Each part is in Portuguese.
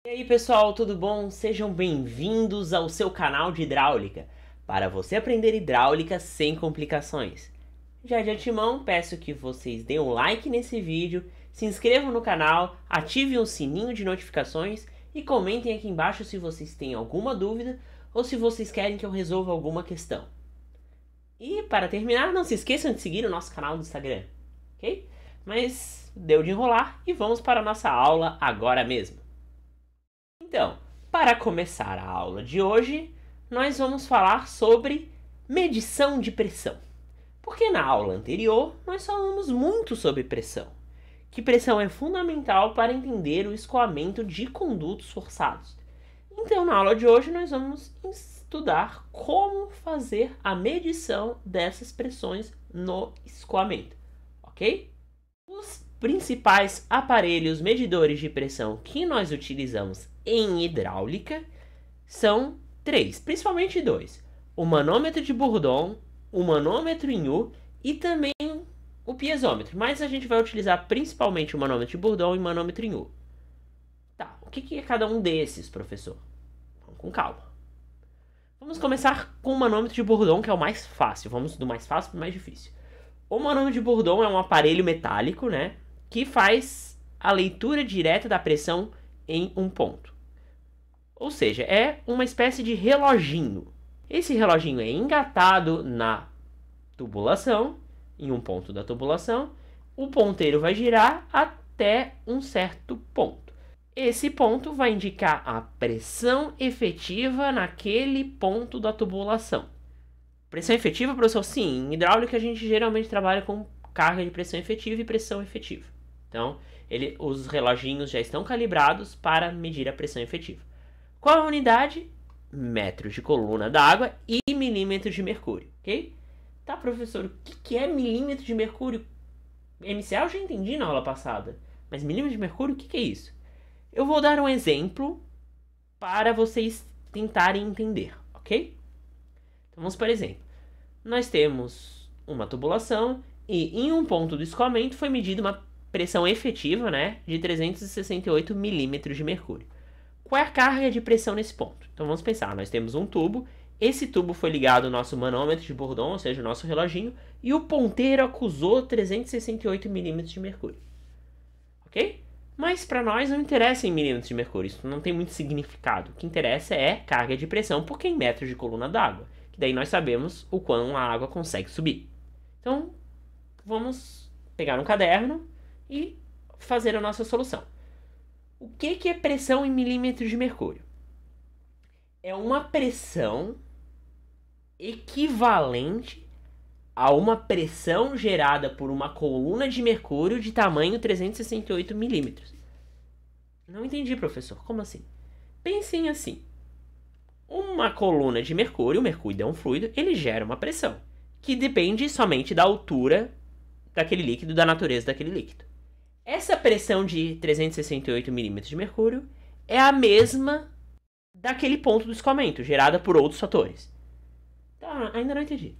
E aí pessoal, tudo bom? Sejam bem-vindos ao seu canal de hidráulica, para você aprender hidráulica sem complicações. Já de antemão, peço que vocês deem um like nesse vídeo, se inscrevam no canal, ativem o sininho de notificações e comentem aqui embaixo se vocês têm alguma dúvida ou se vocês querem que eu resolva alguma questão. E para terminar, não se esqueçam de seguir o nosso canal do Instagram, ok? Mas deu de enrolar e vamos para a nossa aula agora mesmo. Então, para começar a aula de hoje, nós vamos falar sobre medição de pressão. Porque na aula anterior, nós falamos muito sobre pressão. Que pressão é fundamental para entender o escoamento de condutos forçados. Então, na aula de hoje, nós vamos estudar como fazer a medição dessas pressões no escoamento, ok? Os principais aparelhos medidores de pressão que nós utilizamos em hidráulica são três, principalmente dois: o manômetro de Bourdon, o manômetro em U e também o piezômetro, mas a gente vai utilizar principalmente o manômetro de Bourdon e o manômetro em U. Tá, o que é cada um desses, professor? Vamos com calma. Vamos começar com o manômetro de Bourdon, que é o mais fácil. Vamos do mais fácil para o mais difícil. O manômetro de Bourdon é um aparelho metálico, né, que faz a leitura direta da pressão em um ponto. Ou seja, é uma espécie de reloginho. Esse reloginho é engatado na tubulação, em um ponto da tubulação. O ponteiro vai girar até um certo ponto. Esse ponto vai indicar a pressão efetiva naquele ponto da tubulação. Pressão efetiva, professor? Sim, em hidráulica a gente geralmente trabalha com carga de pressão efetiva e pressão efetiva. Então, os reloginhos já estão calibrados para medir a pressão efetiva. Qual a unidade? Metros de coluna d'água e milímetros de mercúrio, ok? Tá, professor, o que é milímetro de mercúrio? MCA eu já entendi na aula passada, mas milímetro de mercúrio, o que é isso? Eu vou dar um exemplo para vocês tentarem entender, ok? Então, vamos por exemplo. Nós temos uma tubulação e em um ponto do escoamento foi medida uma pressão efetiva, né, de 368 milímetros de mercúrio. Qual é a carga de pressão nesse ponto? Então vamos pensar, nós temos um tubo, esse tubo foi ligado ao nosso manômetro de Bourdon, ou seja, o nosso reloginho, e o ponteiro acusou 368 milímetros de mercúrio. Ok? Mas para nós não interessa em milímetros de mercúrio, isso não tem muito significado. O que interessa é carga de pressão, porque em metros de coluna d'água, que daí nós sabemos o quão a água consegue subir. Então, vamos pegar um caderno e fazer a nossa solução. O que é pressão em milímetros de mercúrio? É uma pressão equivalente a uma pressão gerada por uma coluna de mercúrio de tamanho 368 milímetros. Não entendi, professor. Como assim? Pensem assim. Uma coluna de mercúrio, o mercúrio é um fluido, ele gera uma pressão, que depende somente da altura daquele líquido, da natureza daquele líquido. Essa pressão de 368 milímetros de mercúrio é a mesma daquele ponto do escoamento, gerada por outros fatores. Tá, ainda não entendi.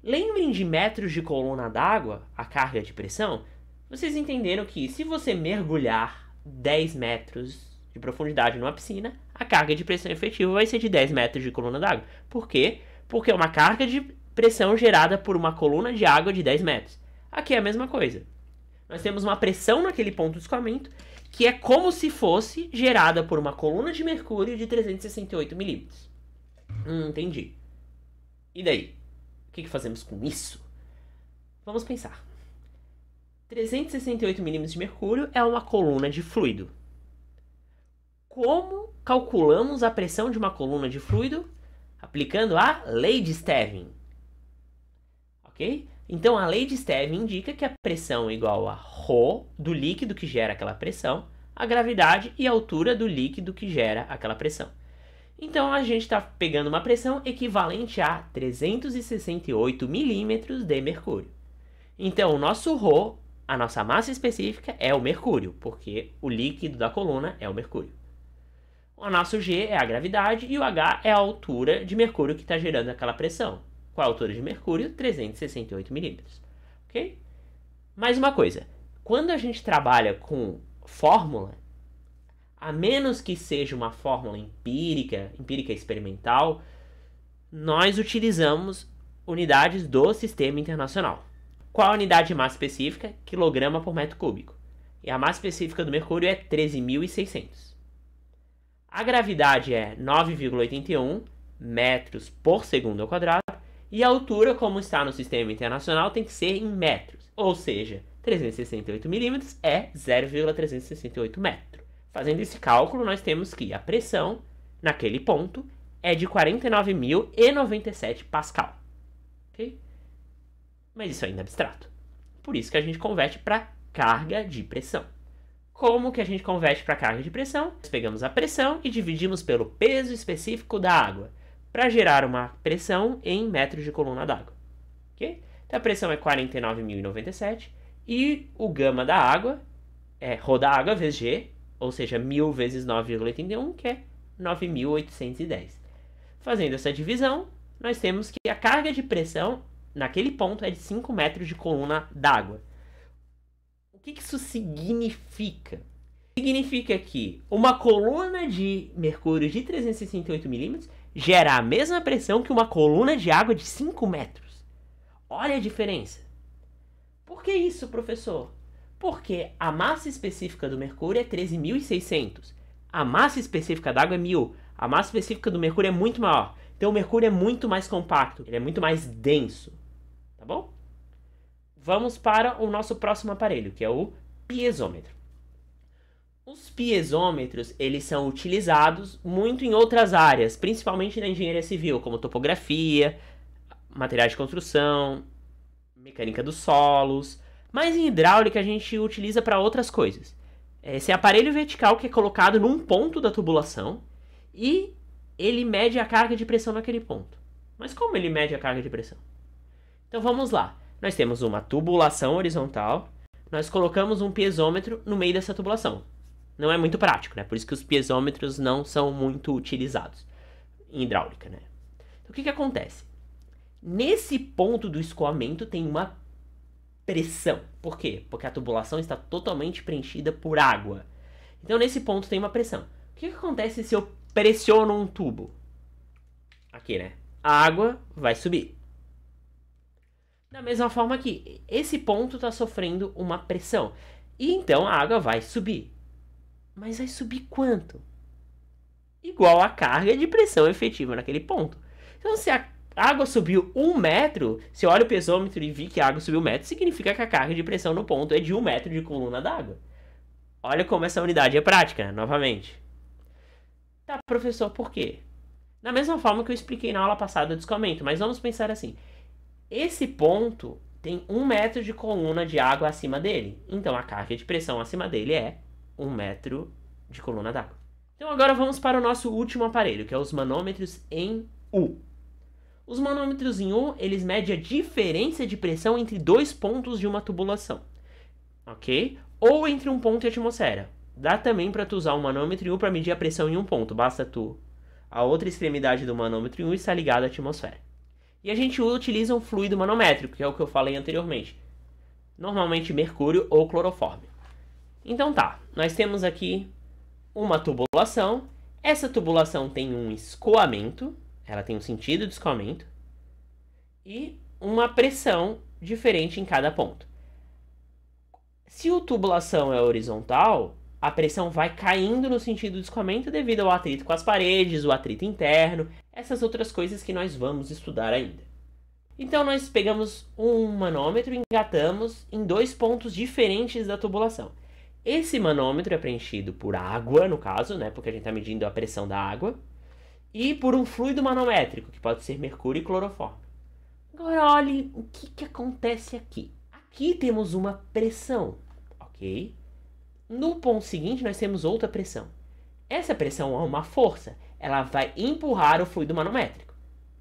Lembrem de metros de coluna d'água, a carga de pressão. Vocês entenderam que se você mergulhar 10 metros de profundidade numa piscina, a carga de pressão efetiva vai ser de 10 metros de coluna d'água. Por quê? Porque é uma carga de pressão gerada por uma coluna de água de 10 metros. Aqui é a mesma coisa. Nós temos uma pressão naquele ponto de escoamento que é como se fosse gerada por uma coluna de mercúrio de 368 milímetros. Entendi. E daí? O que fazemos com isso? Vamos pensar. 368 milímetros de mercúrio é uma coluna de fluido. Como calculamos a pressão de uma coluna de fluido? Aplicando a lei de Stevin. Ok? Então, a lei de Stevin indica que a pressão é igual a ρ do líquido que gera aquela pressão, a gravidade e a altura do líquido que gera aquela pressão. Então, a gente está pegando uma pressão equivalente a 368 milímetros de mercúrio. Então, o nosso ρ, a nossa massa específica, é o mercúrio, porque o líquido da coluna é o mercúrio. O nosso G é a gravidade e o H é a altura de mercúrio que está gerando aquela pressão. Qual a altura de mercúrio? 368 milímetros. Ok? Mais uma coisa. Quando a gente trabalha com fórmula, A menos que seja uma fórmula empírica experimental, nós utilizamos unidades do sistema internacional. Qual a unidade de massa específica? Quilograma por metro cúbico. E a massa específica do mercúrio é 13.600. A gravidade é 9,81 metros por segundo ao quadrado. E a altura, como está no sistema internacional, tem que ser em metros. Ou seja, 368 milímetros é 0,368 metros. Fazendo esse cálculo, nós temos que a pressão naquele ponto é de 49.097 Pascal. Okay? Mas isso ainda é abstrato. Por isso que a gente converte para carga de pressão. Como que a gente converte para carga de pressão? Nós pegamos a pressão e dividimos pelo peso específico da água, para gerar uma pressão em metros de coluna d'água. Okay? Então a pressão é 49.097 e o gama da água é ρ da água vezes G, ou seja, 1.000 vezes 9,81, que é 9.810. Fazendo essa divisão, nós temos que a carga de pressão naquele ponto é de 5 metros de coluna d'água. O que isso significa? Significa que uma coluna de mercúrio de 368 milímetros gera a mesma pressão que uma coluna de água de 5 metros. Olha a diferença. Por que isso, professor? Porque a massa específica do mercúrio é 13.600. A massa específica da água é 1.000. A massa específica do mercúrio é muito maior. Então o mercúrio é muito mais compacto. Ele é muito mais denso. Tá bom? Vamos para o nosso próximo aparelho, que é o piezômetro. Os piezômetros, eles são utilizados muito em outras áreas, principalmente na engenharia civil, como topografia, materiais de construção, mecânica dos solos. Mas em hidráulica a gente utiliza para outras coisas. Esse aparelho vertical que é colocado num ponto da tubulação e ele mede a carga de pressão naquele ponto. Mas como ele mede a carga de pressão? Então vamos lá. Nós temos uma tubulação horizontal, nós colocamos um piezômetro no meio dessa tubulação. Não é muito prático, né? Por isso que os piezômetros não são muito utilizados em hidráulica, né? Então, o que acontece? Nesse ponto do escoamento tem uma pressão. Por quê? Porque a tubulação está totalmente preenchida por água. Então, nesse ponto tem uma pressão. O que acontece se eu pressiono um tubo? Aqui, né? A água vai subir. Da mesma forma que esse ponto está sofrendo uma pressão. E então a água vai subir. Mas vai subir quanto? Igual a carga de pressão efetiva naquele ponto. Então, se a água subiu 1 metro, se eu olho o pesômetro e vi que a água subiu 1 metro, significa que a carga de pressão no ponto é de 1 metro de coluna d'água. Olha como essa unidade é prática, novamente. Tá, professor, por quê? Da mesma forma que eu expliquei na aula passada do escoamento, mas vamos pensar assim. Esse ponto tem 1 metro de coluna de água acima dele. Então, a carga de pressão acima dele é 1 metro de coluna d'água. Então, agora vamos para o nosso último aparelho, que é os manômetros em U. Os manômetros em U, eles medem a diferença de pressão entre dois pontos de uma tubulação. Ok? Ou entre um ponto e a atmosfera. Dá também para tu usar um manômetro em U para medir a pressão em um ponto. Basta a outra extremidade do manômetro em U estar ligada à atmosfera. E a gente utiliza um fluido manométrico, que é o que eu falei anteriormente. Normalmente mercúrio ou clorofórmio. Então tá, nós temos aqui uma tubulação. Essa tubulação tem um escoamento, ela tem um sentido de escoamento, e uma pressão diferente em cada ponto. Se a tubulação é horizontal, a pressão vai caindo no sentido de escoamento devido ao atrito com as paredes, o atrito interno, essas outras coisas que nós vamos estudar ainda. Então nós pegamos um manômetro e engatamos em dois pontos diferentes da tubulação. Esse manômetro é preenchido por água, no caso, né, porque a gente está medindo a pressão da água, e por um fluido manométrico, que pode ser mercúrio e clorofórmio. Agora olhe o que acontece aqui. Aqui temos uma pressão, ok? No ponto seguinte nós temos outra pressão. Essa pressão é uma força, ela vai empurrar o fluido manométrico.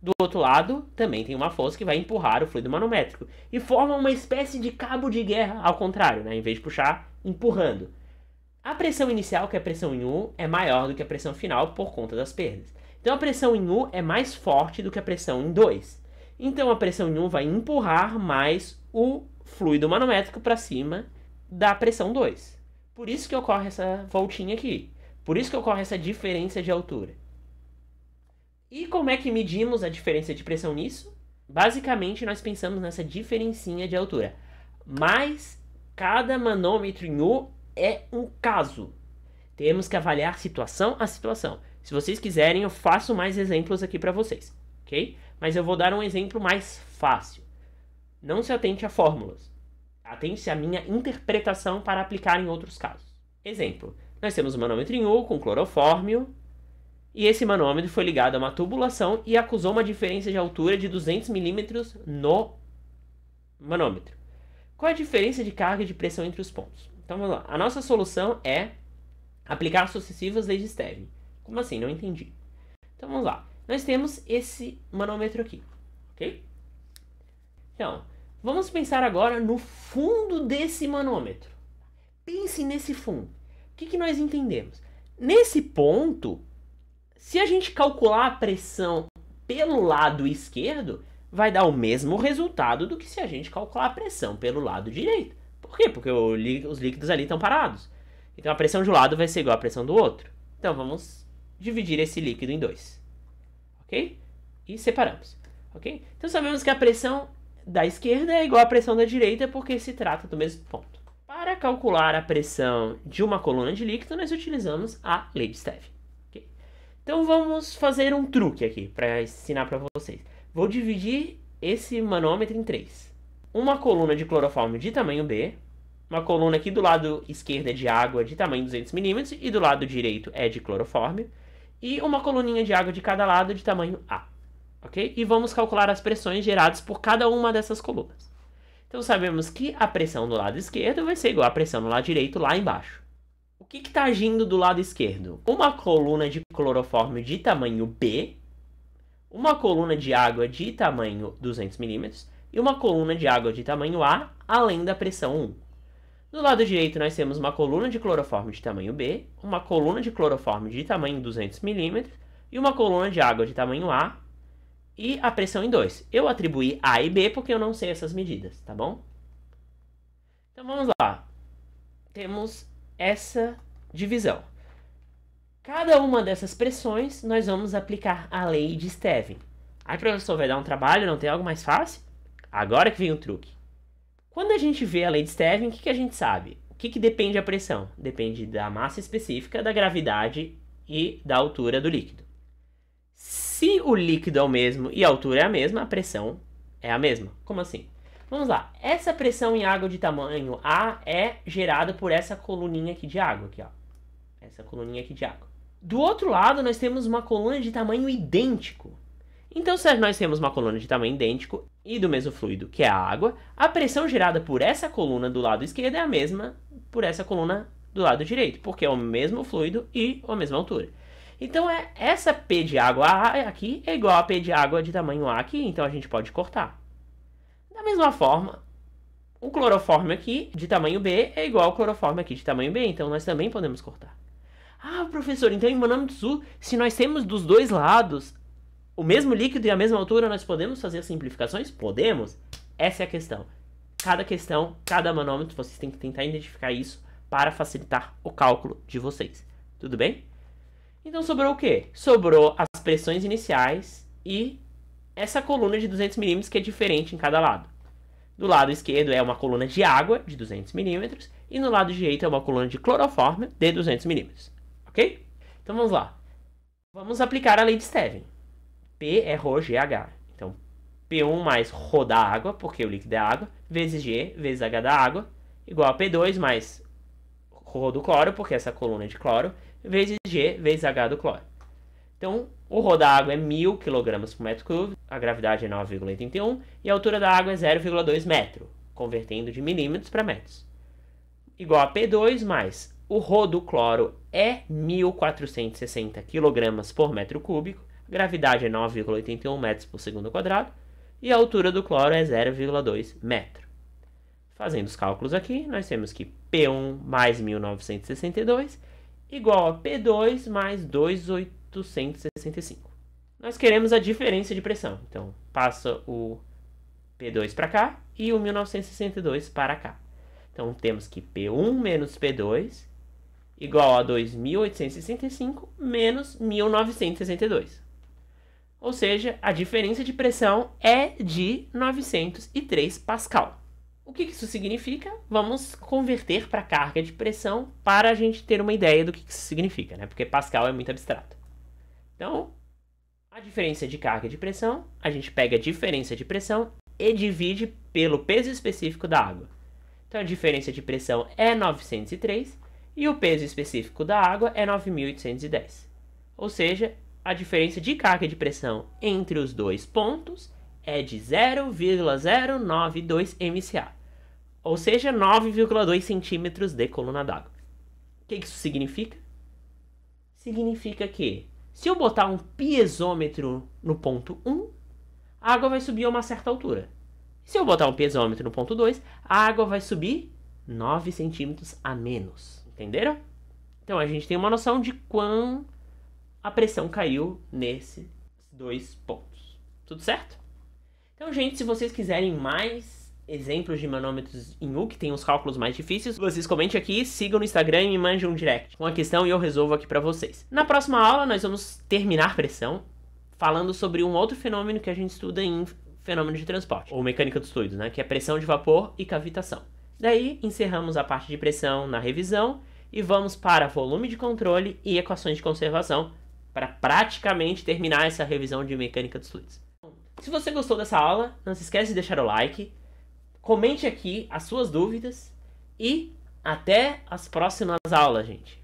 Do outro lado também tem uma força que vai empurrar o fluido manométrico. E forma uma espécie de cabo de guerra ao contrário, né? Em vez de puxar, empurrando. A pressão inicial, que é a pressão em U, é maior do que a pressão final por conta das perdas. Então a pressão em U é mais forte do que a pressão em 2. Então a pressão em U vai empurrar mais o fluido manométrico para cima da pressão 2. Por isso que ocorre essa voltinha aqui. Por isso que ocorre essa diferença de altura. E como é que medimos a diferença de pressão nisso? Basicamente, nós pensamos nessa diferencinha de altura. Mas cada manômetro em U é um caso. Temos que avaliar situação a situação. Se vocês quiserem, eu faço mais exemplos aqui para vocês, ok? Mas eu vou dar um exemplo mais fácil. Não se atente a fórmulas. Atente-se à minha interpretação para aplicar em outros casos. Exemplo. Nós temos um manômetro em U com clorofórmio. E esse manômetro foi ligado a uma tubulação e acusou uma diferença de altura de 200 milímetros no manômetro. Qual é a diferença de carga e de pressão entre os pontos? Então vamos lá. A nossa solução é aplicar sucessivas leis de Stevin. Como assim? Não entendi. Então vamos lá. Nós temos esse manômetro aqui, ok? Então, vamos pensar agora no fundo desse manômetro. Pense nesse fundo. O que nós entendemos? Nesse ponto, se a gente calcular a pressão pelo lado esquerdo, vai dar o mesmo resultado do que se a gente calcular a pressão pelo lado direito. Por quê? Porque os líquidos ali estão parados. Então a pressão de um lado vai ser igual à pressão do outro. Então vamos dividir esse líquido em dois. Ok? E separamos. Ok? Então sabemos que a pressão da esquerda é igual à pressão da direita porque se trata do mesmo ponto. Para calcular a pressão de uma coluna de líquido, nós utilizamos a lei de Stevin. Okay? Então vamos fazer um truque aqui para ensinar para vocês. Vou dividir esse manômetro em três. Uma coluna de clorofórmio de tamanho B, uma coluna aqui do lado esquerdo é de água de tamanho 200 milímetros e do lado direito é de clorofórmio, e uma coluninha de água de cada lado de tamanho A. Ok? E vamos calcular as pressões geradas por cada uma dessas colunas. Então sabemos que a pressão do lado esquerdo vai ser igual à pressão do lado direito lá embaixo. O que está agindo do lado esquerdo? Uma coluna de clorofórmio de tamanho B, uma coluna de água de tamanho 200 milímetros e uma coluna de água de tamanho A, além da pressão 1. Do lado direito nós temos uma coluna de clorofórmio de tamanho B, uma coluna de clorofórmio de tamanho 200 milímetros e uma coluna de água de tamanho A e a pressão em 2. Eu atribuí A e B porque eu não sei essas medidas, tá bom? Então vamos lá. Temos essa divisão. Cada uma dessas pressões nós vamos aplicar a lei de Stevin. Aí, professor, vai dar um trabalho, não tem algo mais fácil? Agora que vem o truque. Quando a gente vê a lei de Stevin, o que a gente sabe? O que depende a pressão? Depende da massa específica, da gravidade e da altura do líquido. Se o líquido é o mesmo e a altura é a mesma, a pressão é a mesma. Como assim? Vamos lá. Essa pressão em água de tamanho A é gerada por essa coluninha aqui de água. Aqui, ó. Essa coluninha aqui de água. Do outro lado, nós temos uma coluna de tamanho idêntico. Então, se nós temos uma coluna de tamanho idêntico e do mesmo fluido, que é a água, a pressão gerada por essa coluna do lado esquerdo é a mesma por essa coluna do lado direito, porque é o mesmo fluido e a mesma altura. Então, essa P de água A aqui é igual a P de água de tamanho A aqui, então a gente pode cortar. Da mesma forma, o clorofórmio aqui de tamanho B é igual ao clorofórmio aqui de tamanho B, então nós também podemos cortar. Ah, professor, então em manômetro U, se nós temos dos dois lados o mesmo líquido e a mesma altura, nós podemos fazer simplificações? Podemos. Essa é a questão. Cada manômetro, vocês têm que tentar identificar isso para facilitar o cálculo de vocês. Tudo bem? Então sobrou o quê? Sobrou as pressões iniciais e essa coluna de 200 milímetros que é diferente em cada lado. Do lado esquerdo é uma coluna de água de 200 milímetros e no lado direito é uma coluna de clorofórmio de 200 milímetros. Ok? Então vamos lá. Vamos aplicar a lei de Stevin. P é ρGH. Então, P1 mais ρ da água, porque o líquido é água, vezes G vezes H da água, igual a P2 mais ρ do cloro, porque essa coluna é de cloro, vezes G vezes H do cloro. Então, o ρ da água é 1000 kg por metro cúbico, a gravidade é 9,81 e a altura da água é 0,2 metro, convertendo de milímetros para metros. Igual a P2 mais o ρ do cloro é 1460 kg por metro cúbico, a gravidade é 9,81 metros por segundo quadrado e a altura do cloro é 0,2 metro. Fazendo os cálculos aqui, nós temos que P1 mais 1962 igual a P2 mais 2865. Nós queremos a diferença de pressão, então passa o P2 para cá e o 1962 para cá. Então temos que P1 menos P2 igual a 2.865 menos 1.962. Ou seja, a diferença de pressão é de 903 Pascal. O que isso significa? Vamos converter para carga de pressão para a gente ter uma ideia do que isso significa, né? Porque Pascal é muito abstrato. Então, a diferença de carga de pressão, a gente pega a diferença de pressão e divide pelo peso específico da água. Então, a diferença de pressão é 903 e o peso específico da água é 9.810. Ou seja, a diferença de carga de pressão entre os dois pontos é de 0,092 MCA. Ou seja, 9,2 centímetros de coluna d'água. O que isso significa? Significa que, se eu botar um piezômetro no ponto 1, a água vai subir a uma certa altura. Se eu botar um piezômetro no ponto 2, a água vai subir 9 centímetros a menos. Entenderam? Então a gente tem uma noção de quão a pressão caiu nesses dois pontos. Tudo certo? Então, gente, se vocês quiserem mais exemplos de manômetros em U, que tem uns cálculos mais difíceis, vocês comentem aqui, sigam no Instagram e me mandem um direct com a questão e eu resolvo aqui pra vocês. Na próxima aula, nós vamos terminar pressão falando sobre um outro fenômeno que a gente estuda em fenômeno de transporte, ou mecânica dos fluidos, né? Que é pressão de vapor e cavitação. Daí, encerramos a parte de pressão na revisão e vamos para volume de controle e equações de conservação, para praticamente terminar essa revisão de mecânica dos fluidos. Se você gostou dessa aula, não se esquece de deixar o like, comente aqui as suas dúvidas e até as próximas aulas, gente.